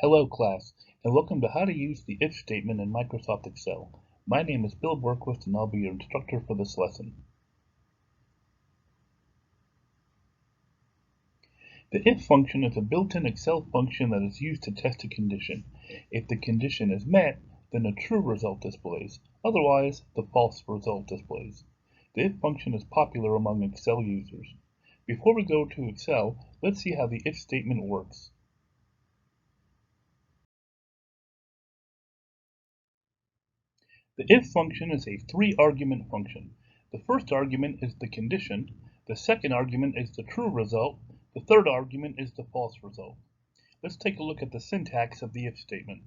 Hello class, and welcome to how to use the if statement in Microsoft Excel. My name is Bill Berquist and I'll be your instructor for this lesson. The if function is a built-in Excel function that is used to test a condition. If the condition is met, then a true result displays. Otherwise, the false result displays. The if function is popular among Excel users. Before we go to Excel, let's see how the if statement works. The if function is a three-argument function. The first argument is the condition, the second argument is the true result, the third argument is the false result. Let's take a look at the syntax of the if statement.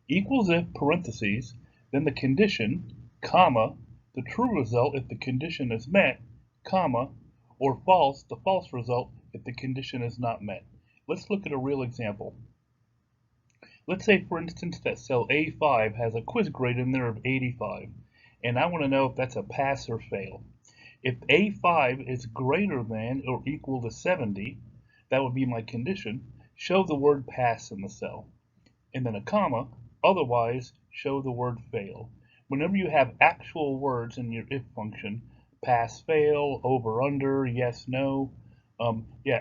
Equals if parentheses, then the condition, comma, the true result if the condition is met, comma, or false, the false result if the condition is not met. Let's look at a real example. Let's say, for instance, that cell A5 has a quiz grade in there of 85, and I want to know if that's a pass or fail. If A5 is greater than or equal to 70, that would be my condition, show the word pass in the cell, and then a comma, otherwise show the word fail. Whenever you have actual words in your if function, pass, fail, over, under, yes, no,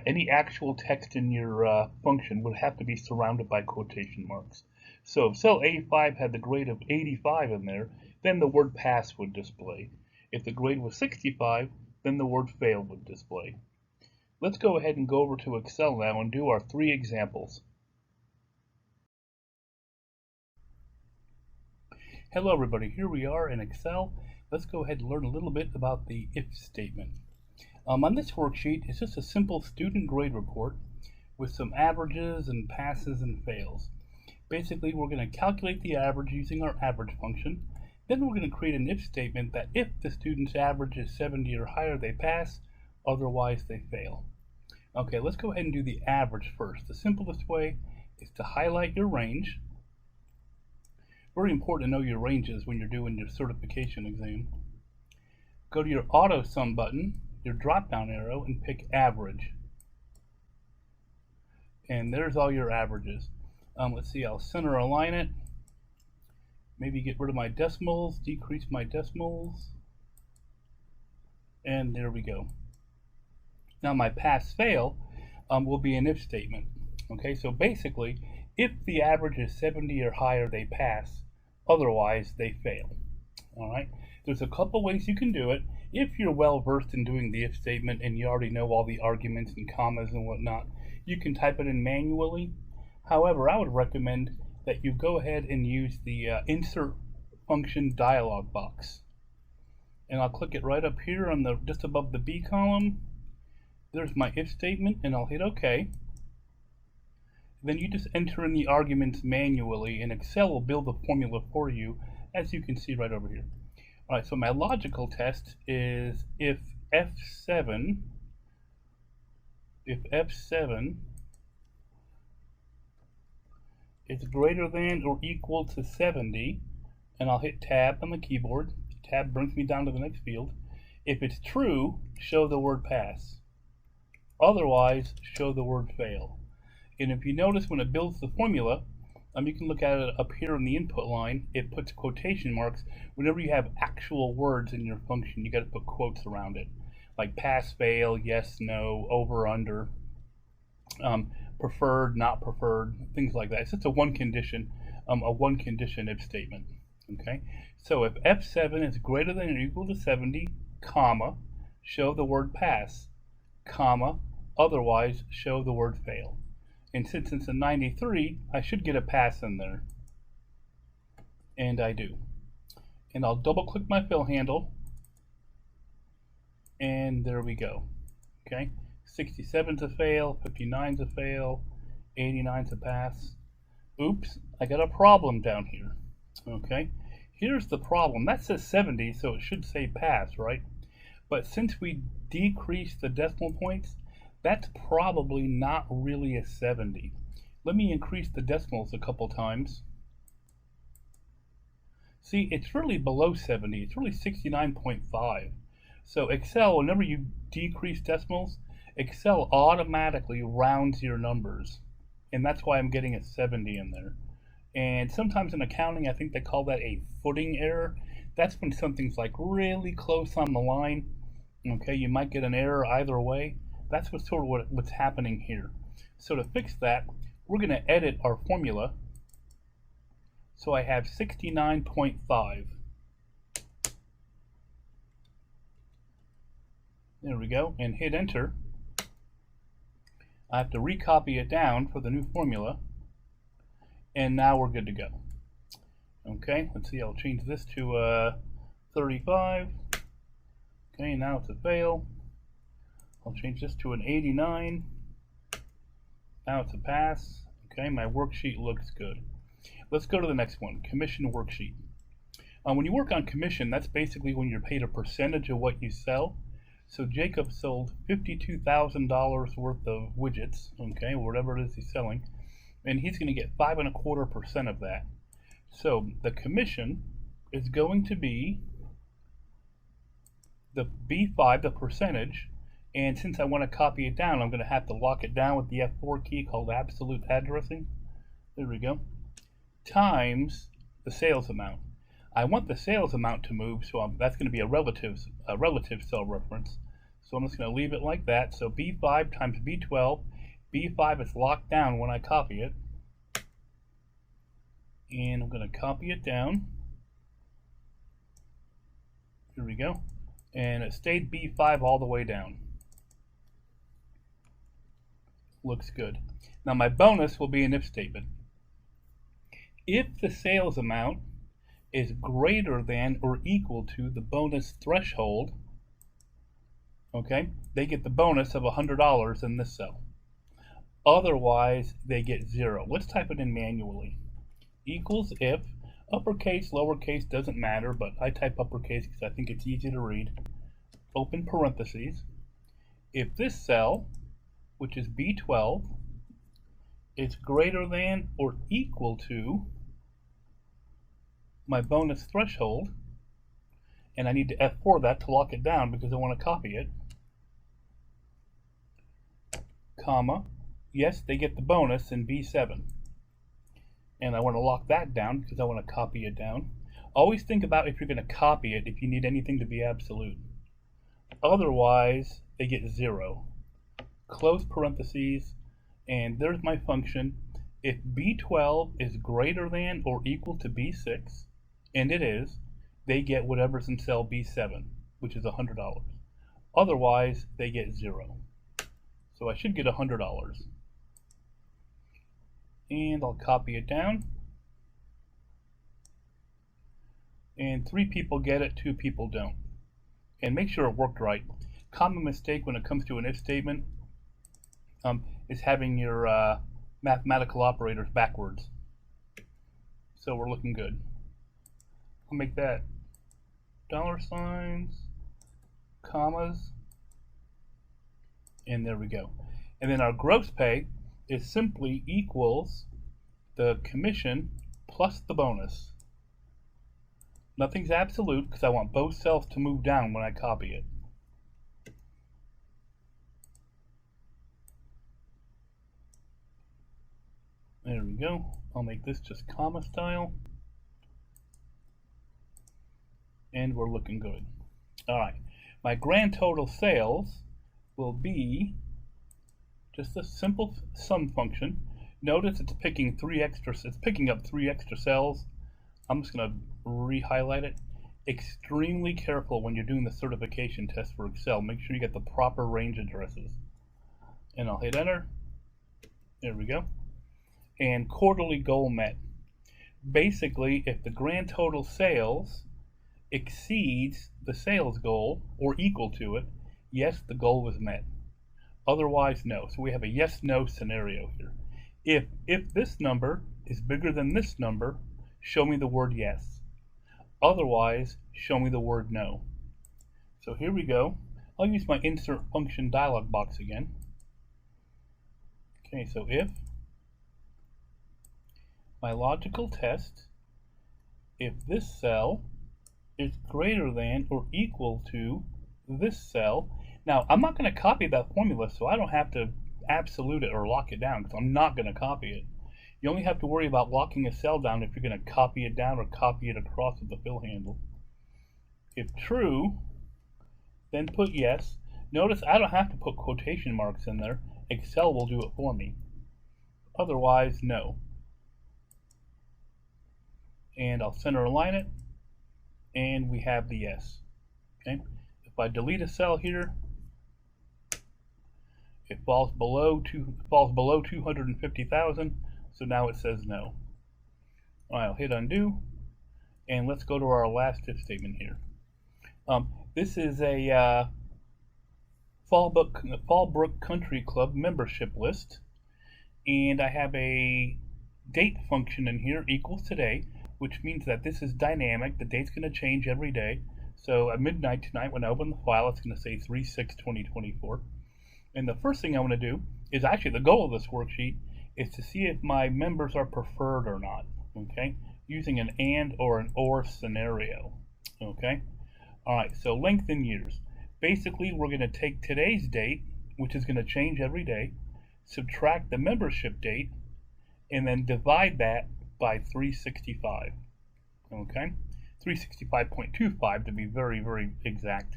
any actual text in your function would have to be surrounded by quotation marks. So if cell A5 had the grade of 85 in there, then the word pass would display. If the grade was 65, then the word fail would display. Let's go ahead and go over to Excel now and do our three examples. Hello everybody, here we are in Excel. Let's go ahead and learn a little bit about the if statement. On this worksheet, it's just a simple student grade report with some averages and passes and fails. Basically, we're going to calculate the average using our average function. Then we're going to create an if statement that if the student's average is 70 or higher, they pass, otherwise they fail. Okay, let's go ahead and do the average first. The simplest way is to highlight your range. Very important to know your ranges when you're doing your certification exam. Go to your auto sum button, your drop down arrow, and pick average. And there's all your averages. Let's see, I'll center align it. Maybe get rid of my decimals, decrease my decimals. And there we go. Now my pass fail will be an if statement. Okay, so basically, if the average is 70 or higher, they pass. Otherwise, they fail. All right. There's a couple ways you can do it. If you're well versed in doing the if statement and you already know all the arguments and commas and whatnot, you can type it in manually. However, I would recommend that you go ahead and use the insert function dialog box. And I'll click it right up here on the just above the B column. There's my if statement, and I'll hit OK. Then you just enter in the arguments manually, and Excel will build the formula for you, as you can see right over here. All right, so my logical test is if F7 is greater than or equal to 70, and I'll hit Tab on the keyboard. Tab brings me down to the next field. If it's true, show the word pass. Otherwise, show the word fail. And if you notice when it builds the formula, you can look at it up here in the input line. It puts quotation marks. Whenever you have actual words in your function, you got to put quotes around it, like pass, fail, yes, no, over, under, preferred, not preferred, things like that. It's just a one condition if statement. Okay, so if F7 is greater than or equal to 70, comma, show the word pass, comma, otherwise show the word fail. And since it's a 93, I should get a pass in there. And I do. And I'll double click my fill handle. And there we go. Okay, 67's a fail, 59's a fail, 89's a pass. Oops, I got a problem down here. Okay, here's the problem. That says 70, so it should say pass, right? But since we decreased the decimal points, that's probably not really a 70. Let me increase the decimals a couple times. See, it's really below 70. It's really 69.5. So Excel, whenever you decrease decimals, Excel automatically rounds your numbers. and that's why I'm getting a 70 in there. And sometimes in accounting, I think they call that a footing error. That's when something's like really close on the line. Okay, you might get an error either way. That's what's happening here. So to fix that, we're going to edit our formula. So I have 69.5. There we go, and hit enter. I have to recopy it down for the new formula, and now we're good to go. Okay, let's see, I'll change this to 35. Okay, now it's a fail. I'll change this to an 89. Now it's a pass. Okay, my worksheet looks good. Let's go to the next one, commission worksheet. When you work on commission, that's basically when you're paid a percentage of what you sell. So Jacob sold $52,000 worth of widgets, okay, whatever it is he's selling, and he's going to get 5.25% of that. So the commission is going to be the B5, the percentage, and since I want to copy it down, I'm going to have to lock it down with the F4 key called absolute addressing. There we go. Times the sales amount. I want the sales amount to move, so that's going to be a relative cell reference. So I'm just going to leave it like that. So B5 times B12. B5 is locked down when I copy it. And I'm going to copy it down. Here we go. And it stayed B5 all the way down. Looks good. Now my bonus will be an if statement. If the sales amount is greater than or equal to the bonus threshold, okay, they get the bonus of $100 in this cell. Otherwise, they get 0. Let's type it in manually. Equals if, uppercase, lowercase, doesn't matter, but I type uppercase because I think it's easy to read. Open parentheses. If this cell, which is B12, is greater than or equal to my bonus threshold, and I need to F4 that to lock it down because I want to copy it, comma, yes, they get the bonus in B7. And I want to lock that down because I want to copy it down. Always think about if you're going to copy it, if you need anything to be absolute. Otherwise, they get 0. Close parentheses, and there's my function. If B12 is greater than or equal to B6, and it is, they get whatever's in cell B7, which is $100. Otherwise, they get 0. So I should get $100. And I'll copy it down. And 3 people get it, 2 people don't. And make sure it worked right. Common mistake when it comes to an if statement is having your mathematical operators backwards. So we're looking good. I'll make that $signs, commas, and there we go. And then our gross pay is simply equals the commission plus the bonus. Nothing's absolute because I want both cells to move down when I copy it. There we go. I'll make this just comma style. And we're looking good. Alright, my grand total sales will be just a simple sum function. Notice it's picking up 3 extra cells. I'm just going to re-highlight it. Extremely careful when you're doing the certification test for Excel. Make sure you get the proper range addresses. And I'll hit enter. There we go. And quarterly goal met. Basically, if the grand total sales exceeds the sales goal or equal to it, yes, the goal was met. Otherwise, no. So we have a yes-no scenario here. If this number is bigger than this number, show me the word yes. Otherwise, show me the word no. So here we go. I'll use my insert function dialog box again. Okay, so if my logical test, if this cell is greater than or equal to this cell. Now, I'm not going to copy that formula, so I don't have to absolute it or lock it down, because I'm not going to copy it. You only have to worry about locking a cell down if you're going to copy it down or copy it across with the fill handle. If true, then put yes. Notice I don't have to put quotation marks in there. Excel will do it for me. Otherwise, no. And I'll center align it, and we have the yes. Okay. If I delete a cell here, it falls below 250,000, so now it says no. I'll hit undo, and let's go to our last if statement here. This is a Fallbrook Country Club membership list, and I have a date function in here equals today, which means that this is dynamic. The date's going to change every day. So at midnight tonight, when I open the file, it's going to say 3/6/2024. And the first thing I want to do is, actually the goal of this worksheet is to see if my members are preferred or not, okay, using an and or an or scenario, okay. All right, so length in years. Basically, we're going to take today's date, which is going to change every day, subtract the membership date, and then divide that by 365, okay, 365.25 to be very, very exact.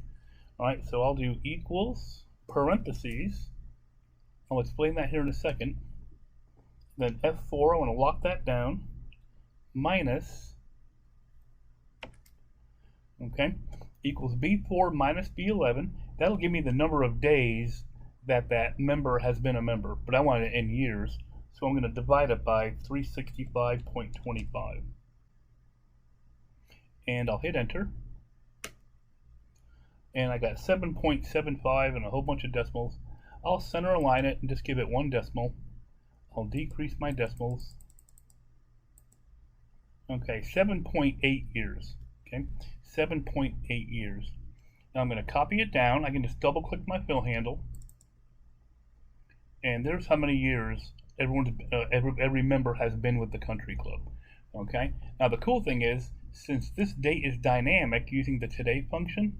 All right, so I'll do equals parentheses. I'll explain that here in a second. Then F4, I want to lock that down, minus, okay, equals B4 minus B11. That'll give me the number of days that that member has been a member, but I want it in years, so I'm going to divide it by 365.25. And I'll hit enter. And I got 7.75 and a whole bunch of decimals. I'll center align it and just give it one decimal. I'll decrease my decimals. Okay, 7.8 years. Okay, 7.8 years. Now I'm going to copy it down. I can just double click my fill handle. And there's how many years every member has been with the country club. Okay, now the cool thing is, since this date is dynamic using the today function,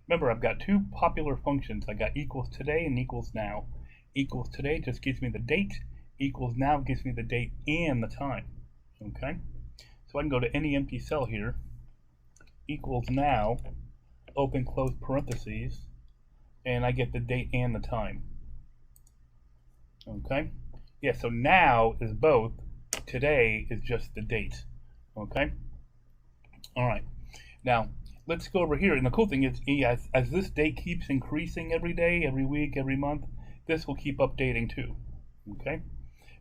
remember, I've got two popular functions. I got equals today and equals now. Equals today just gives me the date. Equals now gives me the date and the time. Okay? So I can go to any empty cell here. Equals now, open close parentheses, and I get the date and the time. Okay? Yeah, so now is both. Today is just the date. Okay? All right. Now, let's go over here. And the cool thing is, as this date keeps increasing every day, every week, every month, this will keep updating too. Okay?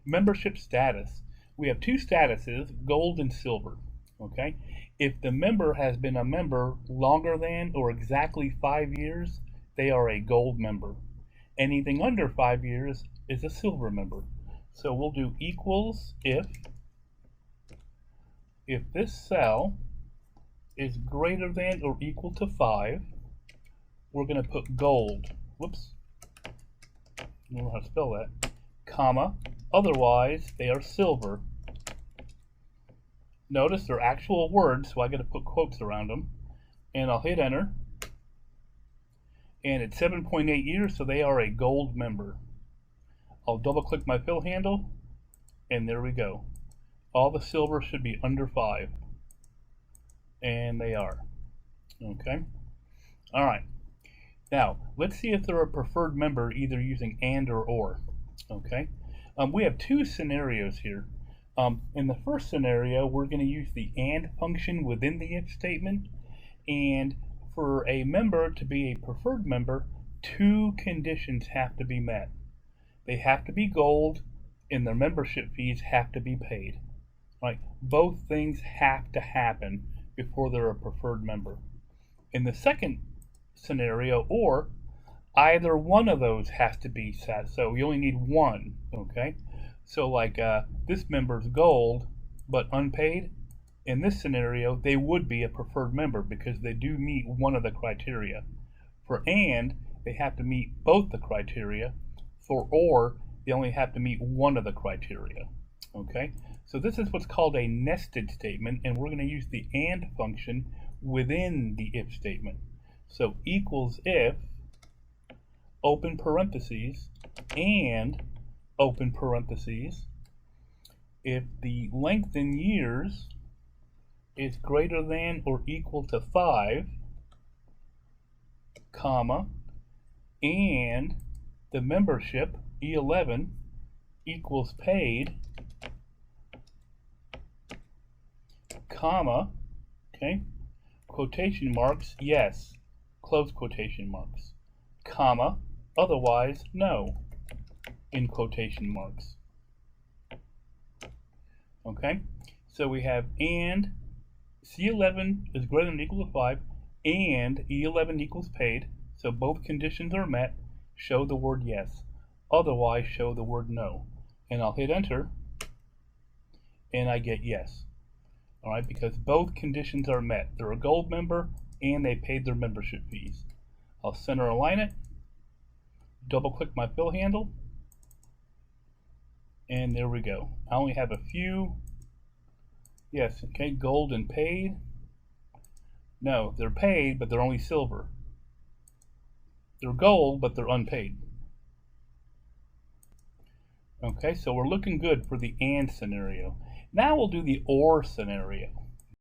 Membership status. We have two statuses, gold and silver. Okay? If the member has been a member longer than or exactly 5 years, they are a gold member. Anything under 5 years is a silver member. So we'll do equals if this cell is greater than or equal to 5, we're going to put gold. Whoops. I don't know how to spell that. Comma. Otherwise, they are silver. Notice they're actual words, so I got to put quotes around them. And I'll hit enter. And it's 7.8 years, so they are a gold member. I'll double click my fill handle, and there we go. All the silver should be under 5. And they are. Okay? All right. Now, let's see if they're a preferred member either using and or. Okay? We have two scenarios here. In the first scenario, we're going to use the and function within the if statement. And for a member to be a preferred member, two conditions have to be met. They have to be gold, and their membership fees have to be paid. Right? Both things have to happen before they're a preferred member. In the second scenario, or, either one of those has to be set. So you only need one, okay? So like this member's gold, but unpaid. In this scenario, they would be a preferred member because they do meet one of the criteria. For and, they have to meet both the criteria. For or, they only have to meet one of the criteria, okay? So this is what's called a nested statement, and we're going to use the and function within the if statement. So equals if open parentheses, and open parentheses, if the length in years is greater than or equal to 5, comma, and the membership, E11, equals paid, comma, okay, quotation marks, yes, close quotation marks, comma, otherwise, no, in quotation marks. Okay, so we have and C11 is greater than or equal to 5 and E11 equals paid, so both conditions are met, show the word yes, otherwise show the word no. And I'll hit enter and I get yes. Alright, because both conditions are met. They're a gold member and they paid their membership fees. I'll center align it, double click my fill handle, and there we go. I only have a few. Yes, okay, gold and paid. No, they're paid, but they're only silver. They're gold, but they're unpaid. Okay, so we're looking good for the and scenario. Now we'll do the or scenario,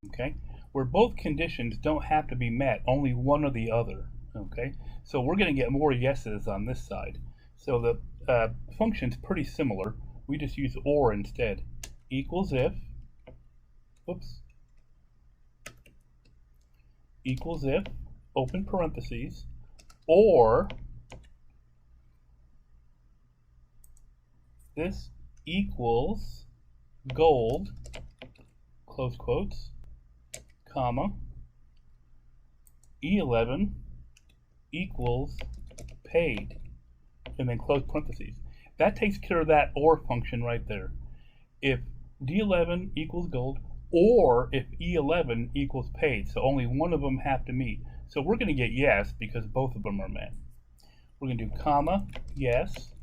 okay, where both conditions don't have to be met, only one or the other, okay? So we're going to get more yeses on this side. So the function's pretty similar. We just use or instead. Equals if, oops, equals if, open parentheses, or this equals gold, close quotes, comma, E11 equals paid, and then close parentheses. That takes care of that or function right there. If D11 equals gold, or if E11 equals paid, so only one of them have to meet. So we're going to get yes because both of them are met. We're going to do comma, yes,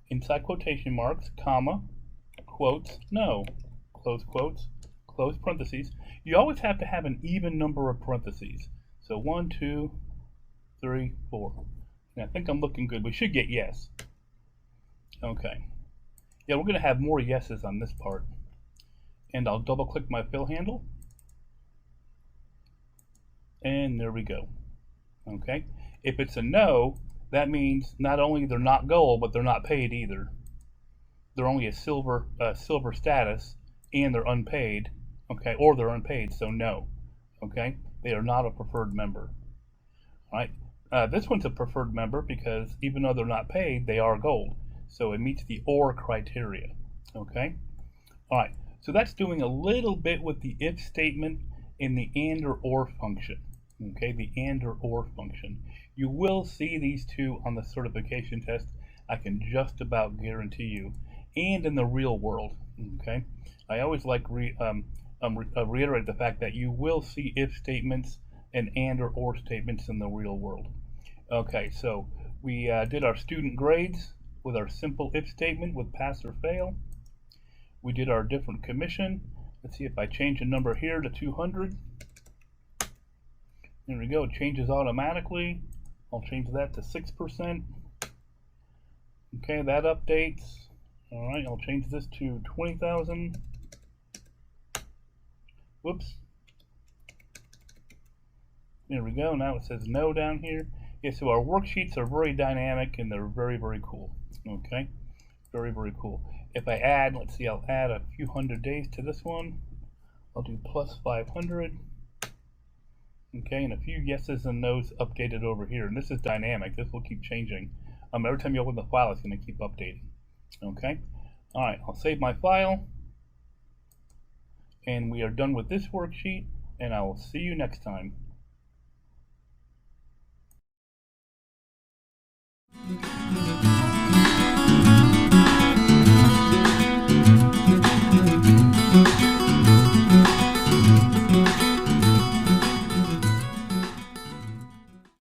inside quotation marks, comma, quotes, no, close quotes, close parentheses. You always have to have an even number of parentheses. So 1, 2, 3, 4. And I think I'm looking good. We should get yes. Okay. Yeah, we're going to have more yeses on this part. And I'll double click my fill handle. And there we go. Okay. If it's a no, that means not only they're not gold, but they're not paid either. They're only a silver status, and they're unpaid. Okay, or they're unpaid, so no. Okay, they are not a preferred member. All right. This one's a preferred member because even though they're not paid, they are gold. So it meets the or criteria. Okay. All right. So that's doing a little bit with the if statement in the and or function. Okay, the and or function. You will see these two on the certification test. I can just about guarantee you, and in the real world. Okay, I always like reiterate the fact that you will see if statements and or statements in the real world. Okay, so we did our student grades with our simple if statement with pass or fail. We did our different commission. Let's see if I change a number here to 200. There we go, it changes automatically. I'll change that to 6%. Okay, that updates. All right, I'll change this to 20,000. Whoops. There we go, now it says no down here. Yeah, so our worksheets are very dynamic and they're very, very cool. Okay, very, very cool. If I add, let's see, I'll add a few hundred days to this one. I'll do plus 500. Okay, and a few yeses and nos updated over here. And this is dynamic. This will keep changing. Every time you open the file, it's going to keep updating. Okay, all right, I'll save my file. And we are done with this worksheet, and I will see you next time.